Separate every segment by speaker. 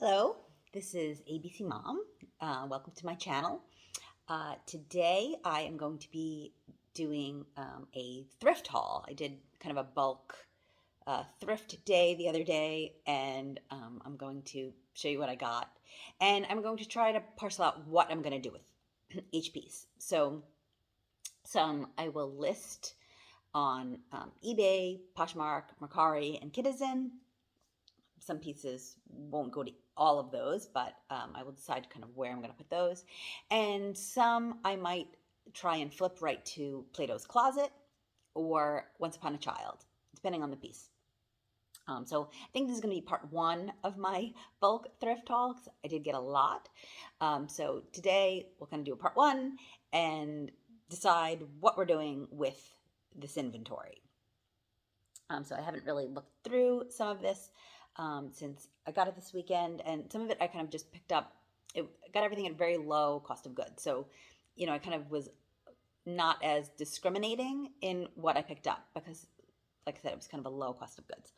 Speaker 1: Hello, this is ABC Mom. Welcome to my channel. Today I am going to be doing a thrift haul. I did kind of a bulk thrift day the other day, and I'm going to show you what I got. And I'm going to try to parcel out what I'm going to do with each piece. So some I will list on eBay, Poshmark, Mercari, and Kidizen. Some pieces won't go to all of those, but I will decide kind of where I'm going to put those. And some I might try and flip right to Plato's Closet or Once Upon a Child, depending on the piece. So I think this is going to be part one of my bulk thrift haul because I did get a lot. So today we're going to do a part one and decide what we're doing with this inventory. So I haven't really looked through some of this since I got it this weekend, and some of it I kind of just picked up. I got everything at very low cost of goods. So, I kind of was not as discriminating in what I picked up because, like I said, it was kind of a low cost of goods.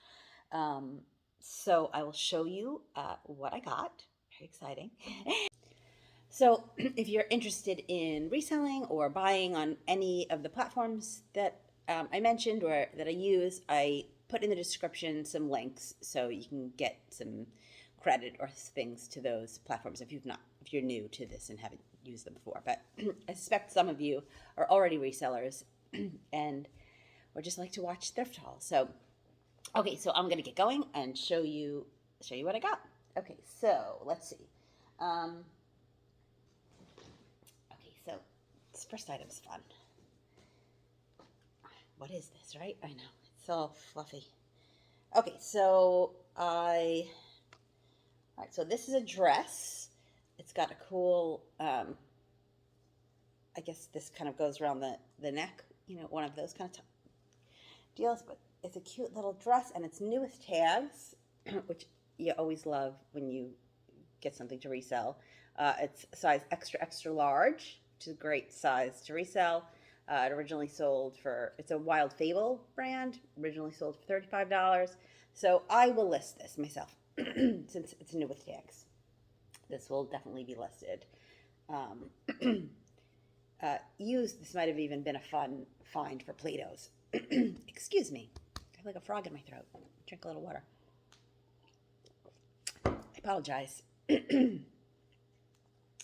Speaker 1: So I will show you what I got. Very exciting. So if you're interested in reselling or buying on any of the platforms that I mentioned or that I use, I put in the description some links so you can get some credit or things to those platforms if you're new to this and haven't used them before. But I suspect some of you are already resellers and or just like to watch thrift hauls. So okay, so I'm gonna get going and show you what I got. Okay, so let's see. Okay, so this first item's fun. What is this, right? I know, it's all fluffy. Okay, so all right, so this is a dress. It's got a cool, I guess this kind of goes around the neck, one of those kind of deals, but it's a cute little dress and it's new with tags, which you always love when you get something to resell. It's size extra, extra large, which is a great size to resell. It originally sold for, it's a Wild Fable brand, originally sold for $35. So I will list this myself since it's new with tags. This will definitely be listed. Used, this might have even been a fun find for Plato's. Excuse me. I have like a frog in my throat. Drink a little water. I apologize.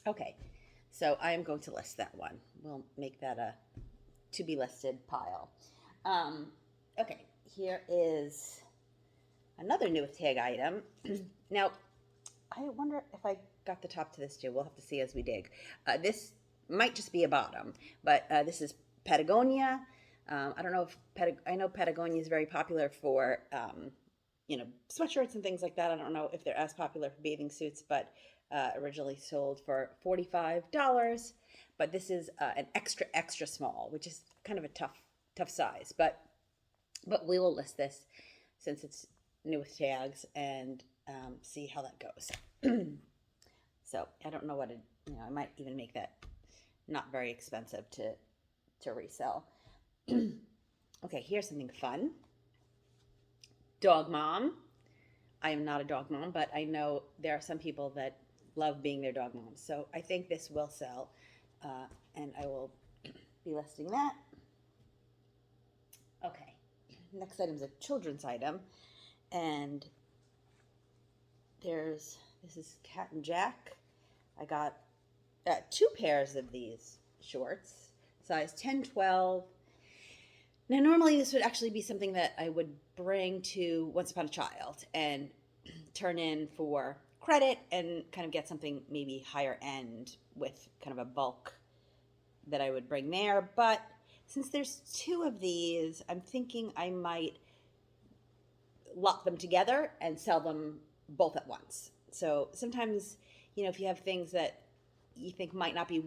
Speaker 1: Okay, so I am going to list that one. We'll make that a to be listed pile. Okay, here is another new with tag item. Now, I wonder if I got the top to this too. We'll have to see as we dig. This might just be a bottom, but this is Patagonia. I don't know if I know Patagonia is very popular for sweatshirts and things like that. I don't know if they're as popular for bathing suits, but originally sold for $45. But this is an extra, extra small, which is kind of a tough size. But we will list this since it's new with tags and see how that goes. So I don't know what it, I might even make that not very expensive to resell. Okay, here's something fun. Dog mom. I am not a dog mom, but I know there are some people that love being their dog moms. So I think this will sell, and I will be listing that. Okay, next item is a children's item, and this is Cat and Jack. I got 2 pairs of these shorts, size 10, 12. Now, normally this would actually be something that I would bring to Once Upon a Child and turn in for credit and kind of get something maybe higher end with kind of a bulk that I would bring there. But since there's 2 of these, I'm thinking I might lock them together and sell them both at once. So sometimes, if you have things that you think might not be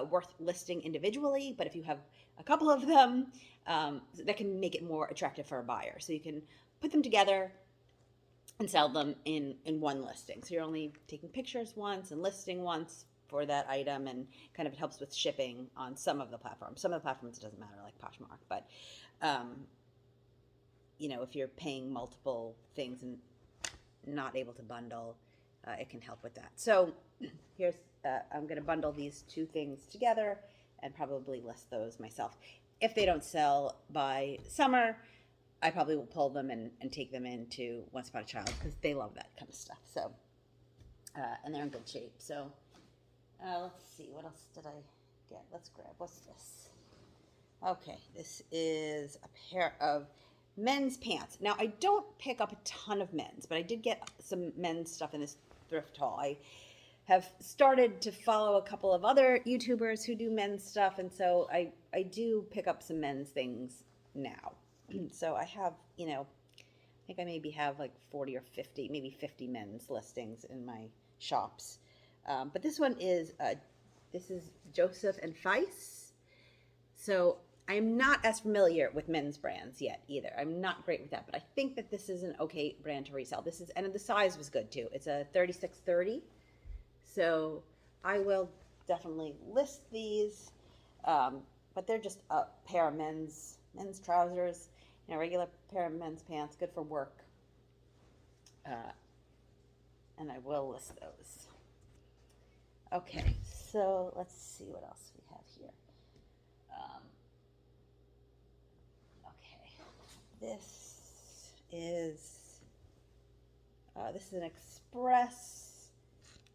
Speaker 1: worth listing individually, but if you have a couple of them, that can make it more attractive for a buyer. So you can put them together and sell them in one listing. So you're only taking pictures once and listing once for that item, and kind of it helps with shipping on some of the platforms. Some of the platforms it doesn't matter, like Poshmark, but if you're paying multiple things and not able to bundle, it can help with that. So here's, I'm going to bundle these two things together and probably list those myself. If they don't sell by summer, I probably will pull them and take them into Once Upon a Child because they love that kind of stuff. So, and they're in good shape. So, let's see, what else did I get? Let's grab, what's this? Okay, this is a pair of men's pants. Now, I don't pick up a ton of men's, but I did get some men's stuff in this thrift haul. I have started to follow a couple of other YouTubers who do men's stuff, and so I do pick up some men's things now. So I have, you know, I think I maybe have like 40 or 50, maybe 50 men's listings in my shops. But this one is, this is Joseph and Feiss. So I'm not as familiar with men's brands yet either. I'm not great with that, but I think that this is an okay brand to resell. This is, and the size was good too. It's a 36-30. So I will definitely list these, but they're just a pair of men's trousers, you know, regular pair of men's pants, good for work. And I will list those. Okay, so let's see what else we have here. Okay, this is an Express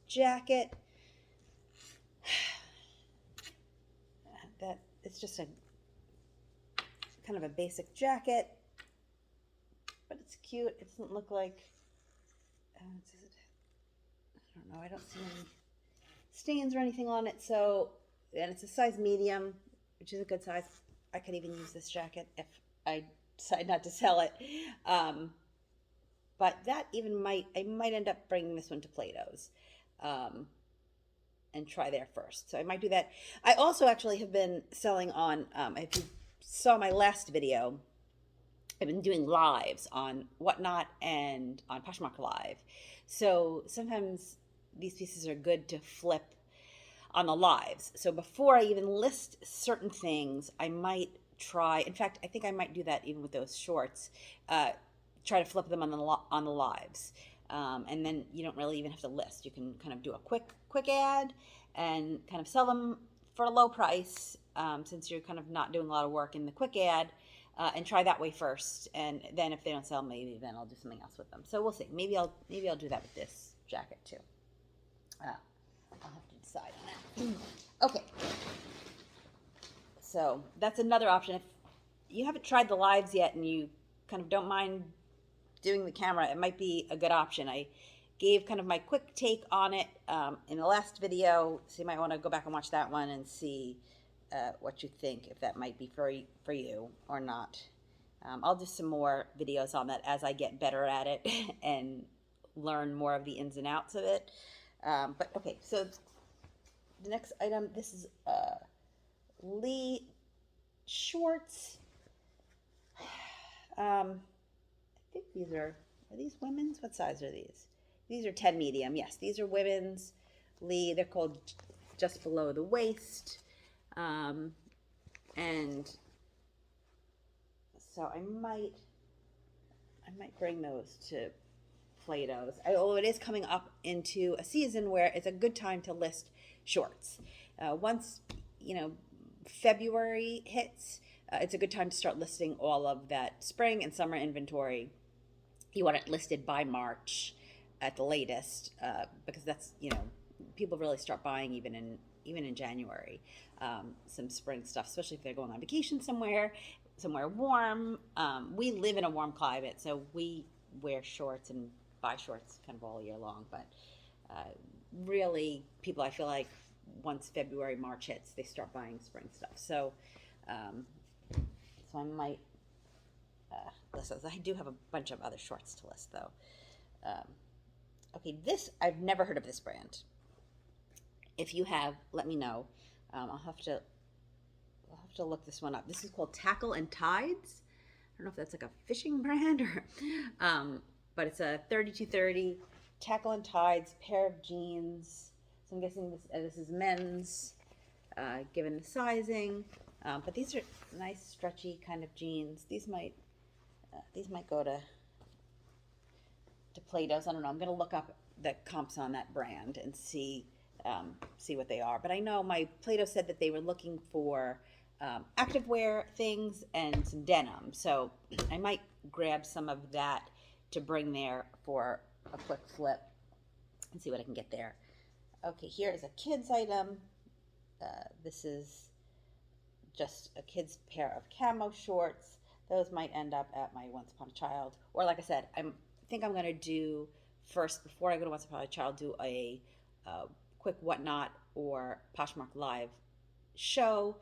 Speaker 1: jacket. That it's just a kind of a basic jacket, but it's cute. It doesn't look like, I don't know, I don't see any stains or anything on it. So, and it's a size medium, which is a good size. I could even use this jacket if I decide not to sell it. But that even I might end up bringing this one to Plato's and try there first. So I might do that. I also actually have been selling on, if you saw my last video, I've been doing lives on Whatnot and on Poshmark Live. So sometimes these pieces are good to flip on the lives. So before I even list certain things, I might try, in fact, I think I might do that even with those shorts, try to flip them on the lives. And then you don't really even have to list. You can kind of do a quick ad and kind of sell them for a low price, since you're kind of not doing a lot of work in the quick ad, and try that way first. And then if they don't sell, maybe then I'll do something else with them. So we'll see. Maybe I'll do that with this jacket too. I'll have to decide on that. Okay. So that's another option. If you haven't tried the lives yet and you kind of don't mind doing the camera, it might be a good option. I gave kind of my quick take on it in the last video, so you might want to go back and watch that one and see what you think, if that might be for you or not. I'll do some more videos on that as I get better at it and learn more of the ins and outs of it. But okay, so the next item, this is Lee shorts. I think these are these women's? What size are these? These are 10 medium. Yes, these are women's Lee. They're called just below the waist. And so I might bring those to Plato's. Although it is coming up into a season where it's a good time to list shorts. Once, you know, February hits, it's a good time to start listing all of that spring and summer inventory. You want it listed by March at the latest, because that's, you know, people really start buying even in January, some spring stuff, especially if they're going on vacation somewhere warm. We live in a warm climate, so we wear shorts and buy shorts kind of all year long. But really, people, I feel like once February, March hits, they start buying spring stuff. So, so I might list those. I do have a bunch of other shorts to list, though. Okay, this, I've never heard of this brand. If you have, let me know. I'll have to look this one up. This is called Tackle and Tides. I don't know if that's like a fishing brand or, but it's a 3230 Tackle and Tides pair of jeans. So I'm guessing this is men's, given the sizing. But these are nice stretchy kind of jeans. These might go to Play-Dohs. I don't know. I'm gonna look up the comps on that brand and see what they are. But I know my Play-Doh said that they were looking for activewear things and some denim. So I might grab some of that to bring there for a quick flip and see what I can get there. Okay, here is a kid's item. This is just a kid's pair of camo shorts. Those might end up at my Once Upon a Child. Or like I said, I think I'm going to do first, before I go to Once Upon a Child, do a quick Whatnot or Poshmark Live show.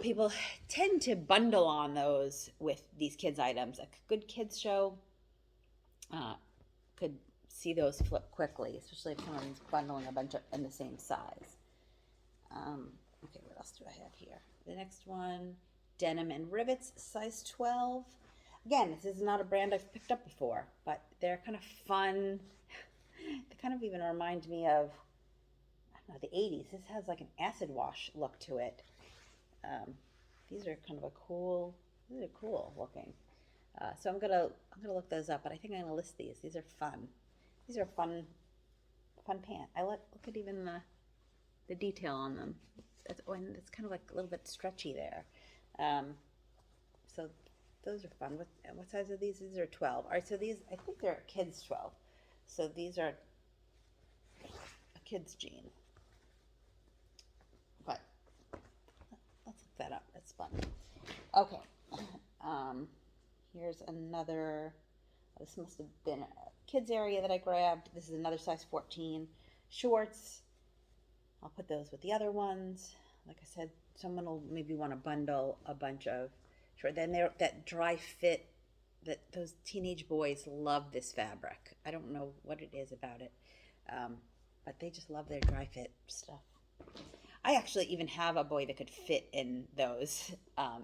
Speaker 1: People tend to bundle on those with these kids items. A good kids show could see those flip quickly, especially if someone's bundling a bunch of in the same size. Okay, what else do I have here? The next one, Denim and Rivets, size 12. Again, this is not a brand I've picked up before, but they're kind of fun. They kind of even remind me of, I don't know, the 80s. This has like an acid wash look to it. These are kind of these are cool looking. So I'm gonna look those up, but I think I'm gonna list these. These are fun. These are fun pants. Look at even the detail on them. And it's kind of like a little bit stretchy there. So those are fun. What size are these? These are 12. All right, so these, I think they're kids 12. So these are a kid's jean. But let's look that up. That's fun. Okay. Here's another, this must have been a kids area that I grabbed. This is another size 14 shorts. I'll put those with the other ones. Like I said, someone will maybe want to bundle a bunch of shorts. Then that dry fit, that those teenage boys love this fabric. I don't know what it is about it, but they just love their dry fit stuff. I actually even have a boy that could fit in those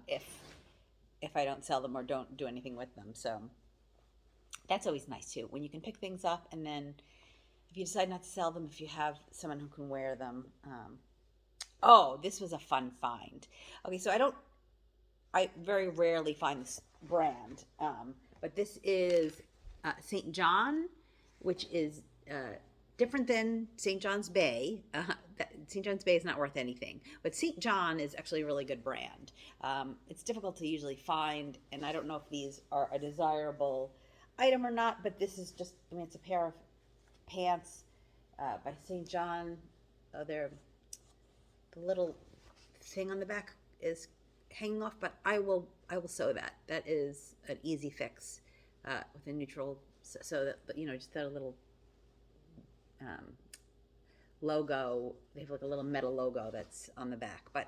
Speaker 1: if I don't sell them or don't do anything with them. So that's always nice too, when you can pick things up, and then if you decide not to sell them, if you have someone who can wear them. Oh, this was a fun find. Okay, so I very rarely find this brand, but this is St. John, which is different than St. John's Bay. St. John's Bay is not worth anything, but St. John is actually a really good brand. It's difficult to usually find, and I don't know if these are a desirable item or not, but this is just, I mean, it's a pair of pants by St. John. The little thing on the back is hanging off, but I will sew that. That is an easy fix with a neutral, so that, you know, just that little logo. They have like a little metal logo that's on the back, but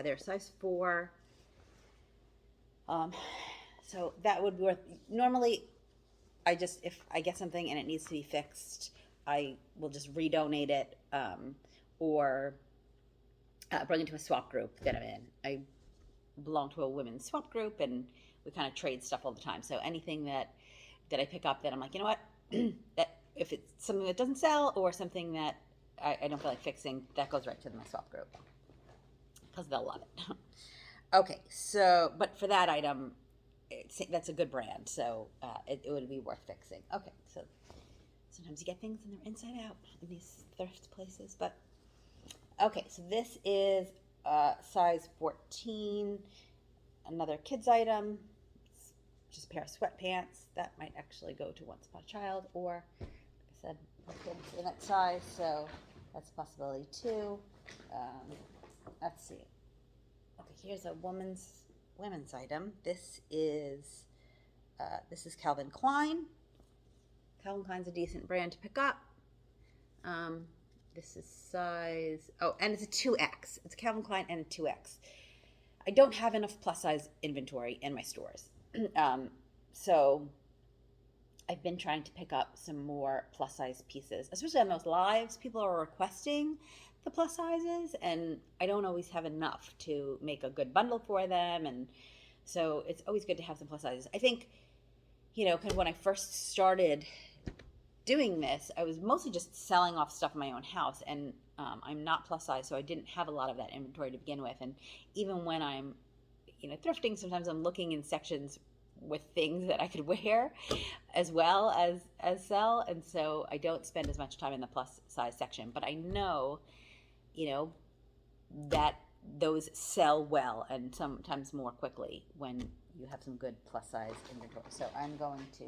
Speaker 1: they're size 4. So that would be worth, normally if I get something and it needs to be fixed, I will just redonate it, or bring it to a swap group that I'm in. I belong to a women's swap group, and we kind of trade stuff all the time. So anything that I pick up that I'm like, you know what, that if it's something that doesn't sell or something that I don't feel like fixing, that goes right to my swap group because they'll love it. Okay, so but for that item, that's a good brand, so it would be worth fixing. Okay, so sometimes you get things and they're inside out in these thrift places, but okay, so this is size 14, another kids item. It's just a pair of sweatpants. That might actually go to Once Upon a Child, or like I said, kids in that size, so that's a possibility too. Let's see. Okay, here's a women's item. This is Calvin Klein. Calvin Klein's a decent brand to pick up. This is size, and it's a 2X. It's Calvin Klein and a 2X. I don't have enough plus size inventory in my stores. So I've been trying to pick up some more plus size pieces, especially on those lives. People are requesting the plus sizes, and I don't always have enough to make a good bundle for them. And so it's always good to have some plus sizes. I think, you know, kind of when I first started doing this, I was mostly just selling off stuff in my own house, and I'm not plus size, so I didn't have a lot of that inventory to begin with. And even when I'm, you know, thrifting, sometimes I'm looking in sections with things that I could wear as well as sell, and so I don't spend as much time in the plus size section. But I know, you know, that those sell well and sometimes more quickly when you have some good plus size inventory. So I'm going to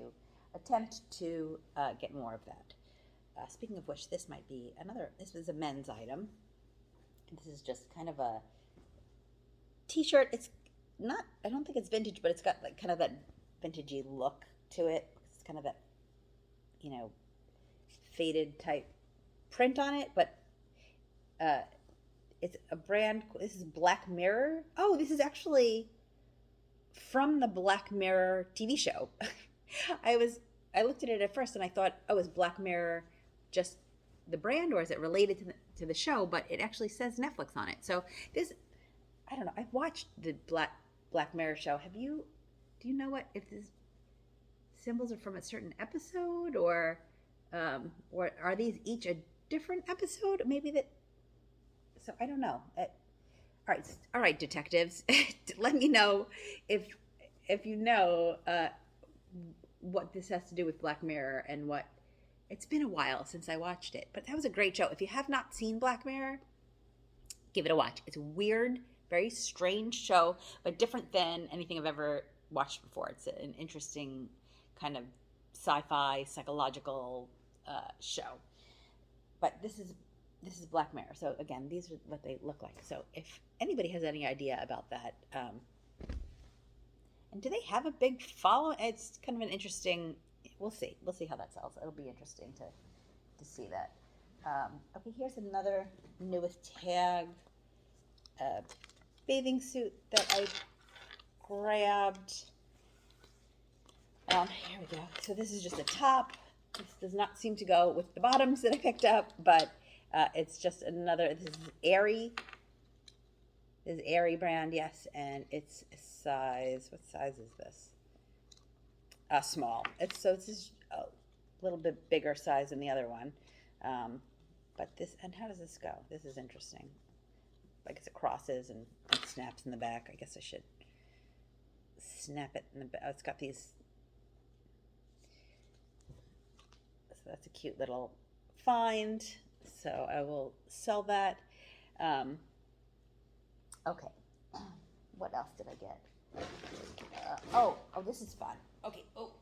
Speaker 1: attempt to get more of that. Speaking of which, this might be another, this is a men's item. This is just kind of a t-shirt. It's not, I don't think it's vintage, but it's got like kind of that vintagey look to it. It's kind of that, you know, faded type print on it, but it's a brand, this is Black Mirror. Oh, this is actually from the Black Mirror TV show. I looked at it at first and I thought, oh, is Black Mirror just the brand, or is it related to the show? But it actually says Netflix on it. So this, I don't know. I've watched the Black Mirror show. Do you know if these symbols are from a certain episode, or are these each a different episode? Maybe that. So I don't know. All right, detectives. Let me know if you know what this has to do with Black Mirror and what. It's been a while since I watched it, but that was a great show. If you have not seen Black Mirror, give it a watch. It's a weird, very strange show, but different than anything I've ever watched before. It's an interesting kind of sci-fi, psychological show. But this is Black Mirror. So again, these are what they look like. So if anybody has any idea about that, and do they have a big following? It's kind of an interesting. We'll see how that sells. It'll be interesting to see that. Okay, here's another newest tag, bathing suit that I grabbed. Here we go. So this is just a top. This does not seem to go with the bottoms that I picked up, but it's just another. This is Aerie. This is Aerie brand, yes, and it's a size. What size is this? Small. This is a little bit bigger size than the other one. But this, and how does this go? This is interesting. I guess it crosses and snaps in the back. I guess I should snap it in the back. Oh, it's got these. So that's a cute little find. So I will sell that. Okay. What else did I get? Oh, this is fun. Okay. Oh.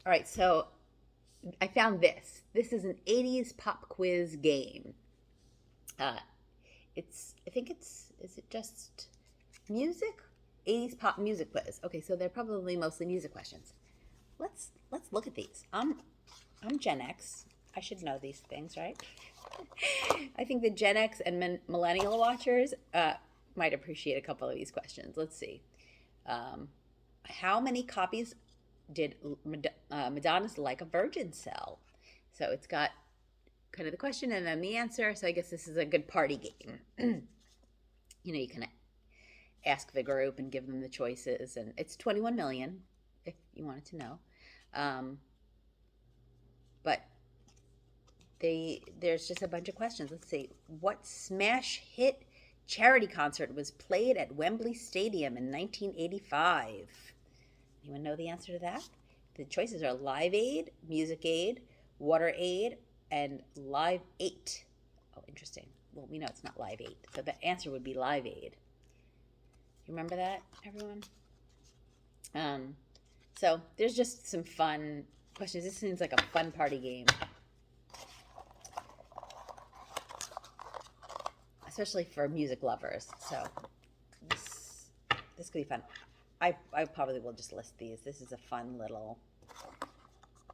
Speaker 1: All right. So I found this. This is an 80s pop quiz game. Is it just music? 80s pop music quiz. Okay. So they're probably mostly music questions. Let's look at these. I'm Gen X. I should know these things, right? I think the Gen X and millennial watchers might appreciate a couple of these questions. Let's see. How many copies did Madonna's Like a Virgin sell? So it's got kind of the question and then the answer. So I guess this is a good party game. You can ask the group and give them the choices. And it's 21 million, if you wanted to know. But there's just a bunch of questions. Let's see. What smash hit charity concert was played at Wembley Stadium in 1985? Anyone know the answer to that? The choices are Live Aid, Music Aid, Water Aid, and Live 8. Oh, interesting. Well, we know it's not Live 8, so the answer would be Live Aid. You remember that, everyone? So there's just some fun questions. This seems like a fun party game. Especially for music lovers. So this could be fun. I probably will just list these. This is a fun little,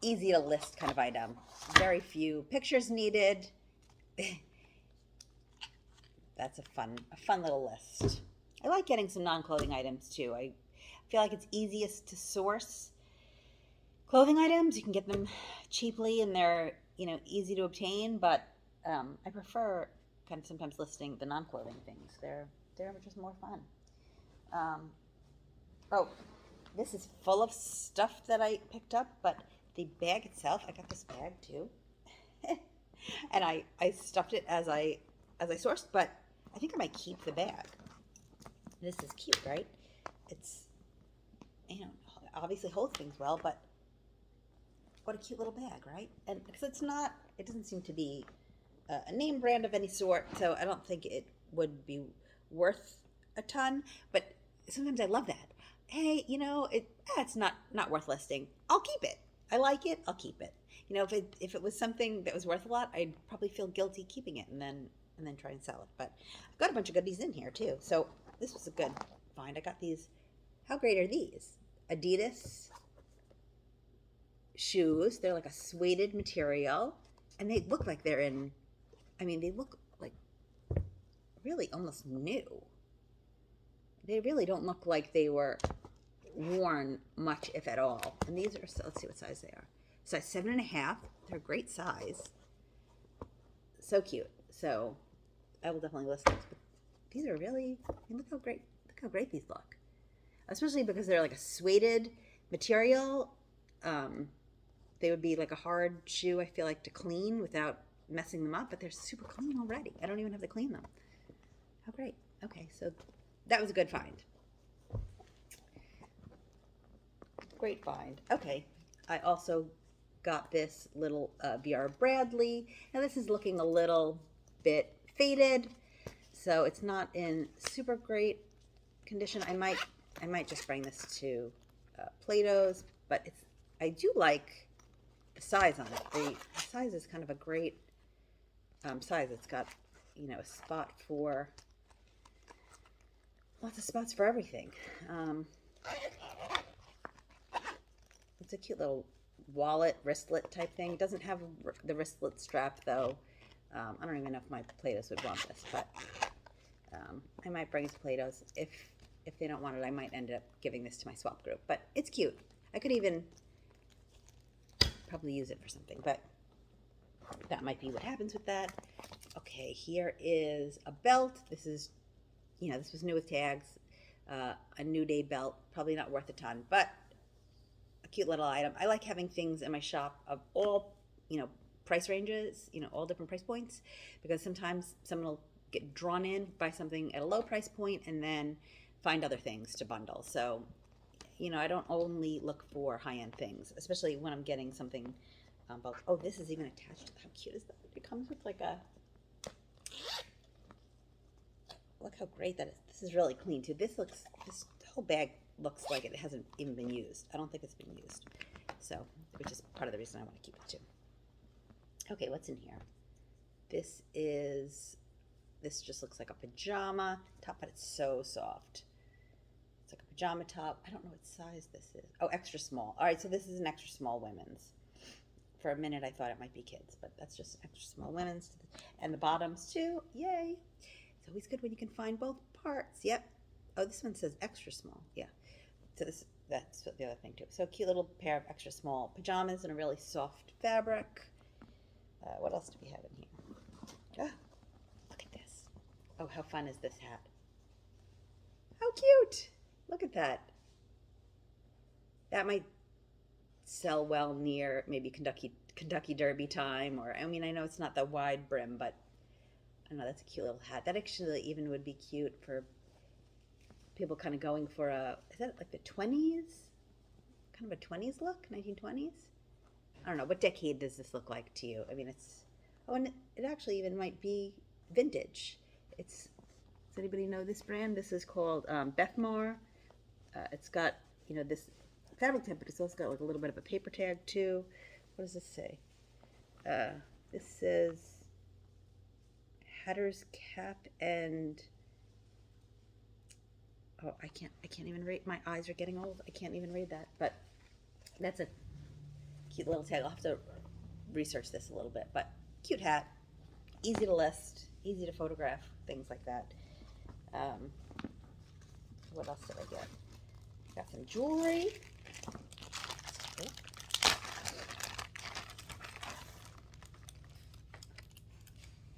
Speaker 1: easy to list kind of item. Very few pictures needed. That's a fun little list. I like getting some non-clothing items too. I feel like it's easiest to source clothing items. You can get them cheaply and they're easy to obtain. But I prefer kind of sometimes listing the non-clothing things. They're just more fun. Oh, this is full of stuff that I picked up, but the bag itself, I got this bag too. And I stuffed it as I sourced, but I think I might keep the bag. This is cute, right? It's you know, obviously holds things well, but what a cute little bag, right? And because it doesn't seem to be a name brand of any sort, so I don't think it would be worth a ton. But sometimes I love that. Hey, you know, it's not worth listing. I'll keep it. I like it. I'll keep it. You know, if it was something that was worth a lot, I'd probably feel guilty keeping it and then try and sell it. But I've got a bunch of goodies in here too. So this was a good find. I got these. How great are these? Adidas shoes. They're like a suede material, and they look like they're in. I mean, they look like really almost new. They really don't look like they were worn much, if at all. And these are, let's see what size they are. Size 7.5. They're a great size. So cute. So I will definitely list these. But these are really, I mean, look how great these look. Especially because they're like a suede material. They would be like a hard shoe, I feel like, to clean without messing them up, but they're super clean already. I don't even have to clean them. How great. Okay, so that was a good find. Great find. Okay, I also got this little VR Bradley. Now this is looking a little bit faded, so it's not in super great condition. I might just bring this to Plato's, but I do like the size on it. The size is kind of a great size. It's got, you know, a spot for lots of spots for everything. It's a cute little wallet, wristlet type thing. It doesn't have the wristlet strap though. I don't even know if my Plato's would want this, but I might bring it to Plato's. If they don't want it, I might end up giving this to my swap group. But it's cute. I could even probably use it for something, but that might be what happens with that. Okay, here is a belt. This is, you know, this was new with tags. A New Day belt, probably not worth a ton, but a cute little item. I like having things in my shop of all, you know, price ranges, you know, all different price points, because sometimes someone will get drawn in by something at a low price point and then find other things to bundle. So, you know, I don't only look for high-end things, especially when I'm getting something bulk. Oh, this is even attached. How cute is that? It comes with like a, look how great that is. This is really clean too. This whole bag looks like it hasn't even been used. I don't think it's been used. So, which is part of the reason I want to keep it too. Okay, what's in here? This just looks like a pajama top, but it's so soft. It's like a pajama top. I don't know what size this is. Oh, extra small. All right, so this is an extra small women's. For a minute, I thought it might be kids, but that's just extra small women's. And the bottoms too. Yay! It's always good when you can find both parts. Yep. Oh, this one says extra small. Yeah. So that's the other thing too. So a cute little pair of extra small pajamas in a really soft fabric. What else do we have in here? Oh, look at this. Oh, how fun is this hat? How cute! Look at that. That might sell well near maybe Kentucky Derby time, or I mean, I know it's not the wide brim, but I don't know, that's a cute little hat. That actually even would be cute for people kind of going for is that like the 20s? Kind of a 20s look, 1920s? I don't know, what decade does this look like to you? I mean, and it actually even might be vintage. Does anybody know this brand? This is called Bethmar. It's got, you know, this fabric tag, but it's also got like a little bit of a paper tag too. What does this say? This says Hatter's Cap and oh, I can't even read. My eyes are getting old. I can't even read that. But that's a cute little tag. I'll have to research this a little bit. But cute hat, easy to list, easy to photograph, things like that. What else did I get? Got some jewelry.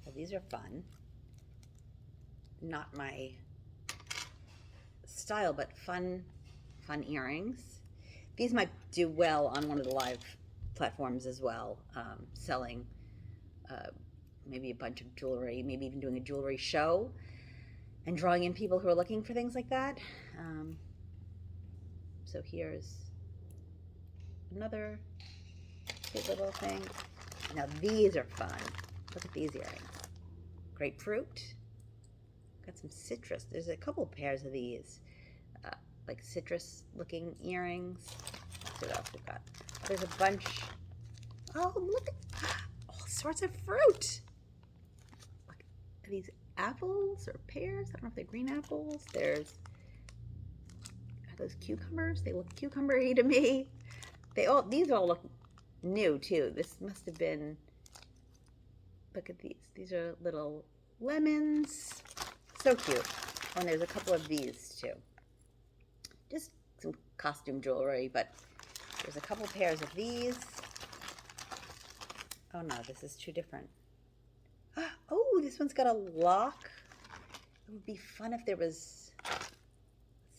Speaker 1: Well, these are fun. Not my style, but fun earrings. These might do well on one of the live platforms as well, selling maybe a bunch of jewelry, maybe even doing a jewelry show and drawing in people who are looking for things like that. So here's another cute little thing. Now these are fun. Look at these earrings. Grapefruit. Got some citrus. There's a couple pairs of these, like citrus looking earrings. Let's see what else we've got. There's a bunch. Oh, look at all sorts of fruit. Look, are these apples or pears? I don't know if they're green apples. There's, are those cucumbers? They look cucumber-y to me. These all look new too. This must have been, look at these. These are little lemons. So cute. Oh, and there's a couple of these too. Just some costume jewelry, but there's a couple pairs of these. Oh no, this is two different. Oh, this one's got a lock. It would be fun if there was, let's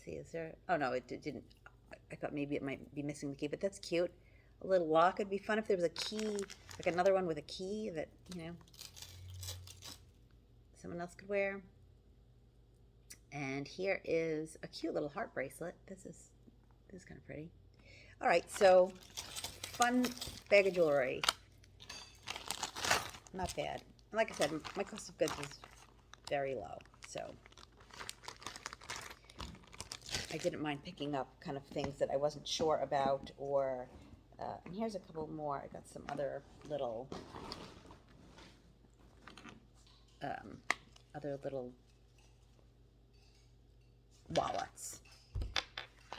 Speaker 1: see, is there, oh no, it didn't. I thought maybe it might be missing the key, but that's cute. A little lock. It'd be fun if there was a key, like another one with a key that, you know, someone else could wear. And here is a cute little heart bracelet. This is kind of pretty. All right, so fun bag of jewelry. Not bad. And like I said, my cost of goods is very low, so I didn't mind picking up kind of things that I wasn't sure about, or and here's a couple more. I got some other little wallets.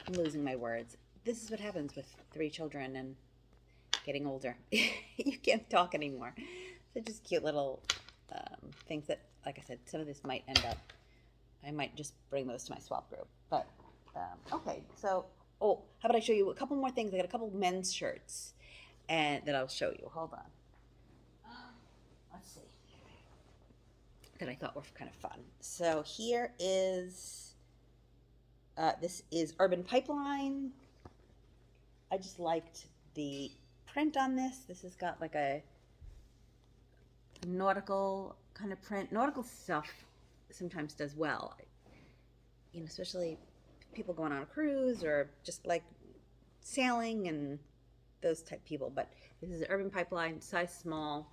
Speaker 1: I'm losing my words. This is what happens with 3 children and getting older. You can't talk anymore. They're just cute little things that, like I said, some of this might end up, I might just bring those to my swap group. But, okay, so, oh, how about I show you a couple more things. I got a couple men's shirts and that I'll show you. Hold on. Let's see. That I thought were kind of fun. So here is, this is Urban Pipeline. I just liked the print on this. This has got like a nautical kind of print. Nautical stuff sometimes does well, you know, especially people going on a cruise or just like sailing and those type people. But this is an Urban Pipeline, size small,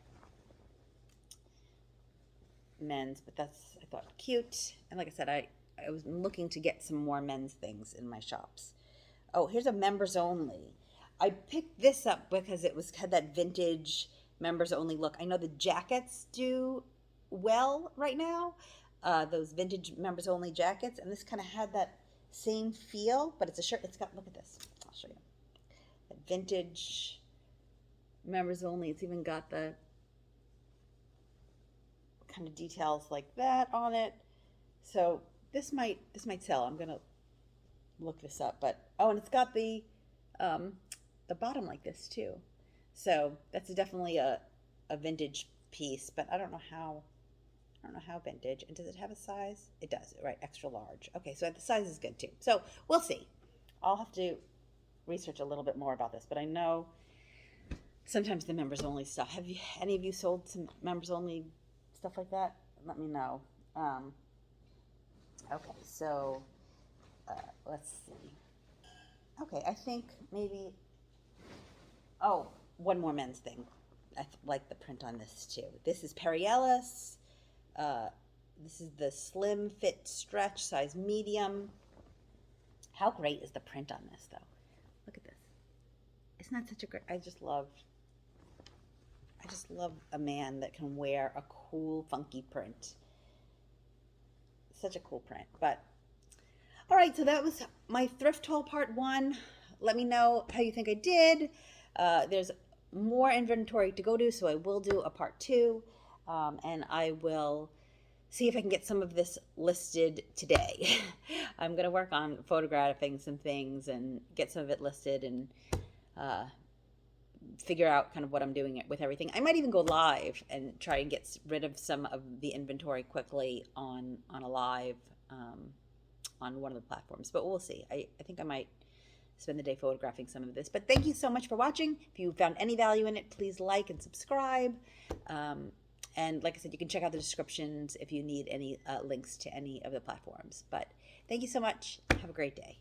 Speaker 1: men's, but that's, I thought, cute. And like I said, I was looking to get some more men's things in my shops. Oh, here's a members only. I picked this up because it had that vintage members only look. I know the jackets do well right now, those vintage members only jackets, and this kind of had that same feel, but it's a shirt. It's got, look at this. I'll show you. That vintage members only. It's even got the kind of details like that on it. So this might sell. I'm gonna look this up, but oh, and it's got the bottom like this too. So that's definitely a vintage piece, but I don't know how vintage. And does it have a size? It does, right? Extra large. Okay, so the size is good too. So we'll see. I'll have to research a little bit more about this, but I know sometimes the members only stuff. Have any of you sold some members only stuff like that? Let me know. Okay, so let's see. Okay, I think maybe, oh, one more men's thing. I like the print on this too. This is Perry Ellis. This is the slim fit stretch, size medium. How great is the print on this though? Look at this. Isn't that such a great, I just love a man that can wear a cool, funky print. Such a cool print. But all right, so that was my thrift haul part 1. Let me know how you think I did. There's more inventory to go to, so I will do a part 2, and I will see if I can get some of this listed today. I'm going to work on photographing some things and get some of it listed and figure out kind of what I'm doing with everything. I might even go live and try and get rid of some of the inventory quickly on a live on one of the platforms, but we'll see. I think I might spend the day photographing some of this. But thank you so much for watching. If you found any value in it, please like and subscribe. And like I said, you can check out the descriptions if you need any links to any of the platforms. But thank you so much. Have a great day.